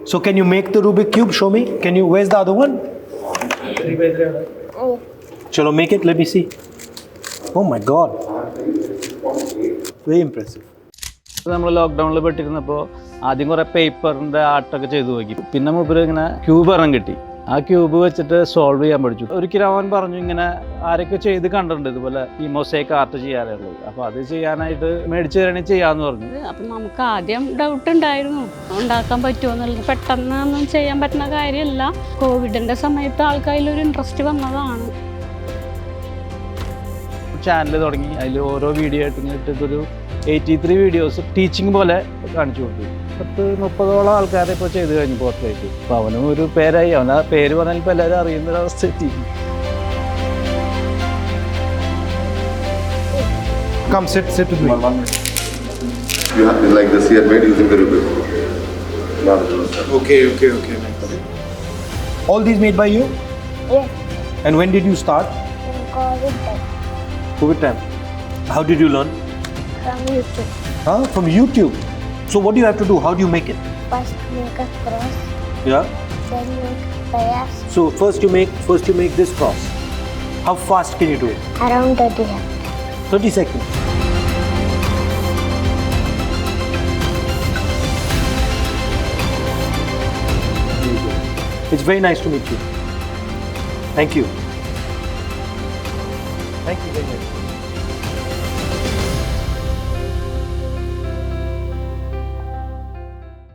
So can you make the Rubik cube? Show me. Can you? Where's the other one? Oh. Chalo, make it. Let me see. Oh my God. Very impressive. നമ്മൾ ലോക്ക്ഡൗണിൽ പെട്ടിരുന്നപ്പോൾ ആദ്യം കുറേ പേപ്പറിൻ്റെ ആർട്ടൊക്കെ ചെയ്തു നോക്കി. പിന്നെ മുമ്പിൽ ഇങ്ങനെ ക്യൂബ് ഒരെണ്ണം കിട്ടി. ആ ക്യൂബ് വെച്ചിട്ട് സോൾവ് ചെയ്യാൻ പഠിച്ചു. ഒരിക്കലും അവൻ പറഞ്ഞു ഇങ്ങനെ ആരൊക്കെ ചെയ്ത് കണ്ടിട്ടുണ്ട് ഇതുപോലെ ഈ മൊസൈക്ക് ആർട്ട് ചെയ്യാനുള്ളത്. അപ്പോൾ അത് ചെയ്യാനായിട്ട് മേടിച്ച് തരണമെങ്കിൽ ചെയ്യാമെന്ന് പറഞ്ഞു. അപ്പം നമുക്ക് ആദ്യം ഡൗട്ട് ഉണ്ടായിരുന്നു ഉണ്ടാക്കാൻ പറ്റുമോ എന്നുള്ളത്. പെട്ടെന്നൊന്നും ചെയ്യാൻ പറ്റുന്ന കാര്യമല്ല. കോവിഡിൻ്റെ സമയത്ത് ആൾക്കാരിലൊരു ഇൻട്രസ്റ്റ് വന്നതാണ്. ചാനൽ തുടങ്ങി. അതിൽ ഓരോ വീഡിയോ ആയിട്ട് ഇതൊരു 83 വീഡിയോസ് ടീച്ചിങ് പോലെ കാണിച്ചു കൊടുത്തു. 30-30ഓളം ആൾക്കാരെ ഇപ്പോൾ ചെയ്ത് കഴിഞ്ഞു പോർട്രേറ്റ്. അപ്പോൾ അവനും ഒരു പേരായി. അവൻ ആ പേര് പറഞ്ഞാൽ ഇപ്പോൾ എല്ലാവരും അറിയുന്നൊരവസ്ഥ എത്തി. Come sit with me. You have to like this here made using the Rubik. Okay. All these made by you? Yes, And when did you start? in COVID time, COVID time. How did you learn? from YouTube. Huh? From YouTube. So what do you have to do? How do you make it? First make a cross, Yeah. then make prayers So first you make this cross. How fast can you do it? around 30 seconds. 30 seconds. It's very nice to meet you. Thank you. Thank you very much.